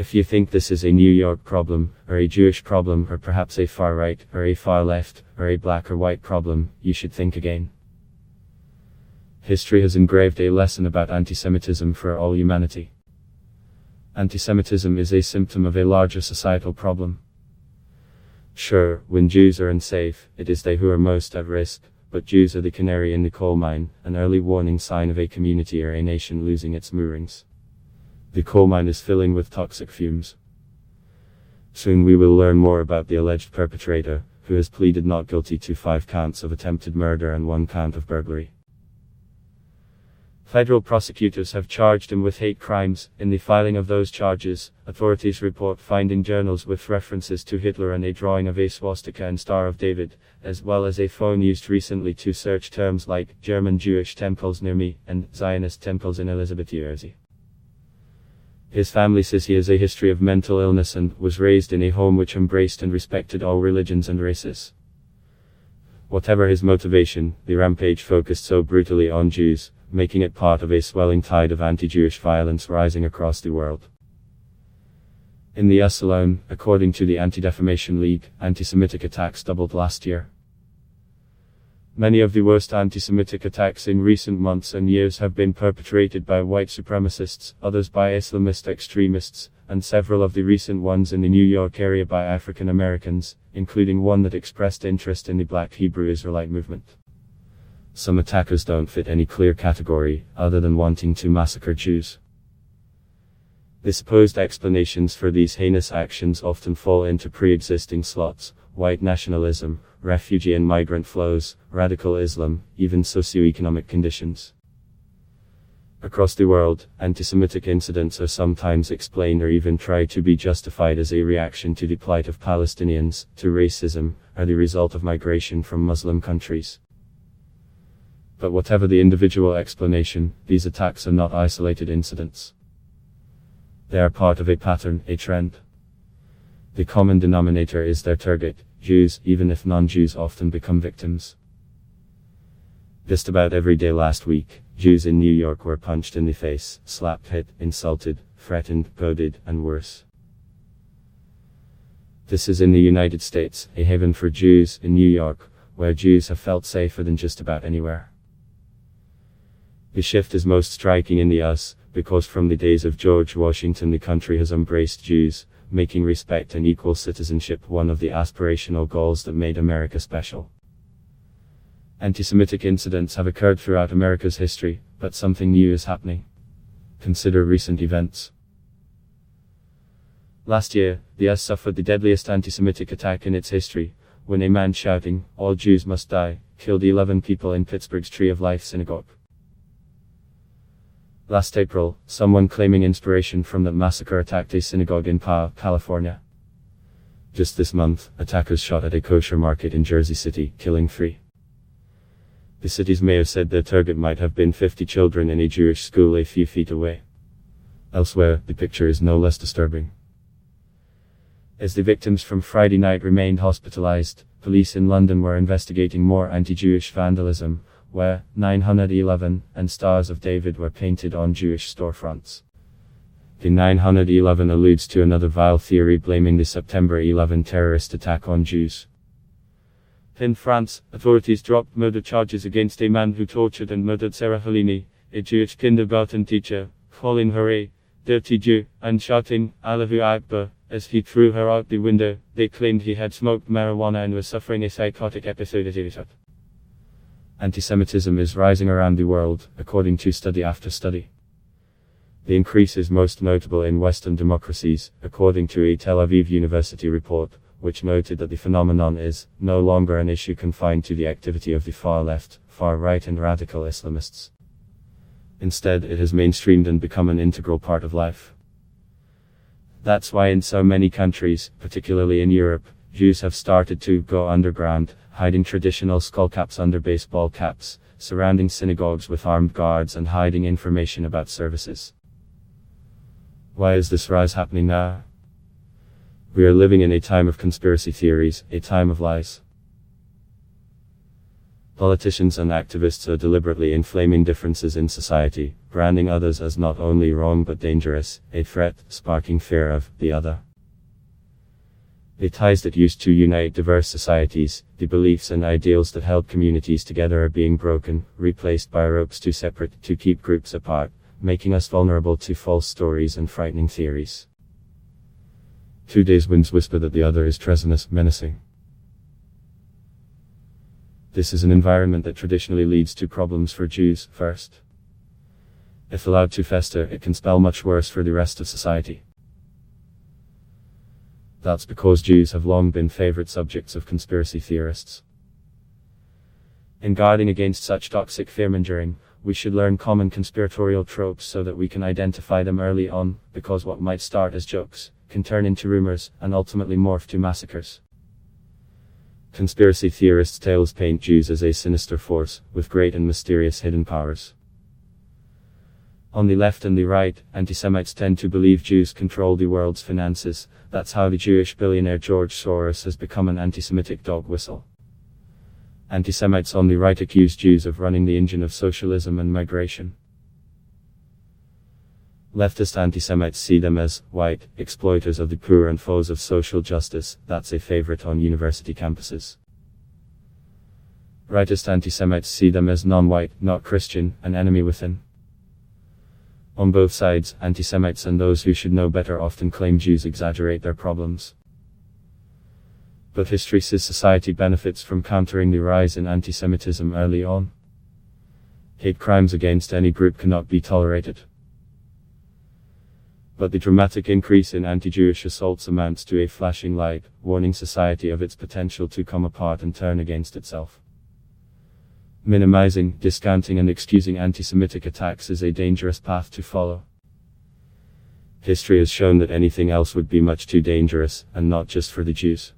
If you think this is a New York problem, or a Jewish problem, or perhaps a far right, or a far left, or a black or white problem, you should think again. History has engraved a lesson about anti-Semitism for all humanity. Anti-Semitism is a symptom of a larger societal problem. Sure, when Jews are unsafe, it is they who are most at risk, but Jews are the canary in the coal mine, an early warning sign of a community or a nation losing its moorings. The coal mine is filling with toxic fumes. Soon we will learn more about the alleged perpetrator, who has pleaded not guilty to 5 counts of attempted murder and 1 count of burglary. Federal prosecutors have charged him with hate crimes. In the filing of those charges, authorities report finding journals with references to Hitler and a drawing of a swastika and Star of David, as well as a phone used recently to search terms like German Jewish temples near me and Zionist temples in Elizabeth, Jersey. His family says he has a history of mental illness and was raised in a home which embraced and respected all religions and races. Whatever his motivation, the rampage focused so brutally on Jews, making it part of a swelling tide of anti-Jewish violence rising across the world. In the US alone, according to the Anti-Defamation League, anti-Semitic attacks doubled last year. Many of the worst anti-Semitic attacks in recent months and years have been perpetrated by white supremacists, others by Islamist extremists, and several of the recent ones in the New York area by African Americans, including one that expressed interest in the Black Hebrew Israelite movement. Some attackers don't fit any clear category, other than wanting to massacre Jews. The supposed explanations for these heinous actions often fall into pre-existing slots: white nationalism, refugee and migrant flows, radical Islam, even socioeconomic conditions. Across the world, anti-Semitic incidents are sometimes explained or even tried to be justified as a reaction to the plight of Palestinians, to racism, or the result of migration from Muslim countries. But whatever the individual explanation, these attacks are not isolated incidents. They are part of a pattern, a trend. The common denominator is their target: Jews, even if non-Jews often become victims. Just about every day last week, Jews in New York were punched in the face, slapped, hit, insulted, threatened, goaded, and worse. This is in the United States, a haven for Jews in New York, where Jews have felt safer than just about anywhere. The shift is most striking in the US, because from the days of George Washington the country has embraced Jews, making respect and equal citizenship one of the aspirational goals that made America special. Anti-Semitic incidents have occurred throughout America's history, but something new is happening. Consider recent events. Last year, the US suffered the deadliest anti-Semitic attack in its history, when a man shouting, "All Jews must die," killed 11 people in Pittsburgh's Tree of Life synagogue. Last April, someone claiming inspiration from that massacre attacked a synagogue in Powell, California. Just this month, attackers shot at a kosher market in Jersey City, killing 3. The city's mayor said their target might have been 50 children in a Jewish school a few feet away. Elsewhere, the picture is no less disturbing. As the victims from Friday night remained hospitalized, police in London were investigating more anti-Jewish vandalism, where 911 and Stars of David were painted on Jewish storefronts. The 911 alludes to another vile theory blaming the September 11 terrorist attack on Jews. In France, authorities dropped murder charges against a man who tortured and murdered Sarah Halini, a Jewish kindergarten teacher, calling her a dirty Jew, and shouting Allahu Akbar as he threw her out the window. They claimed he had smoked marijuana and was suffering a psychotic episode as a result. Anti-Semitism is rising around the world, according to study after study. The increase is most notable in Western democracies, according to a Tel Aviv University report, which noted that the phenomenon is no longer an issue confined to the activity of the far left, far right and radical Islamists. Instead, it has mainstreamed and become an integral part of life. That's why in so many countries, particularly in Europe, Jews have started to go underground, hiding traditional skullcaps under baseball caps, surrounding synagogues with armed guards and hiding information about services. Why is this rise happening now? We are living in a time of conspiracy theories, a time of lies. Politicians and activists are deliberately inflaming differences in society, branding others as not only wrong but dangerous, a threat, sparking fear of the other. The ties that used to unite diverse societies, the beliefs and ideals that held communities together are being broken, replaced by ropes to separate, to keep groups apart, making us vulnerable to false stories and frightening theories. Today's winds whisper that the other is treasonous, menacing. This is an environment that traditionally leads to problems for Jews, first. If allowed to fester, it can spell much worse for the rest of society. That's because Jews have long been favorite subjects of conspiracy theorists. In guarding against such toxic fearmongering, we should learn common conspiratorial tropes so that we can identify them early on, because what might start as jokes can turn into rumors, and ultimately morph to massacres. Conspiracy theorists' tales paint Jews as a sinister force, with great and mysterious hidden powers. On the left and the right, anti-Semites tend to believe Jews control the world's finances. That's how the Jewish billionaire George Soros has become an anti-Semitic dog whistle. Anti-Semites on the right accuse Jews of running the engine of socialism and migration. Leftist anti-Semites see them as white exploiters of the poor and foes of social justice. That's a favorite on university campuses. Rightist anti-Semites see them as non-white, not Christian, an enemy within. On both sides, anti-Semites and those who should know better often claim Jews exaggerate their problems. But history says society benefits from countering the rise in anti-Semitism early on. Hate crimes against any group cannot be tolerated. But the dramatic increase in anti-Jewish assaults amounts to a flashing light, warning society of its potential to come apart and turn against itself. Minimizing, discounting and excusing anti-Semitic attacks is a dangerous path to follow. History has shown that anything else would be much too dangerous, and not just for the Jews.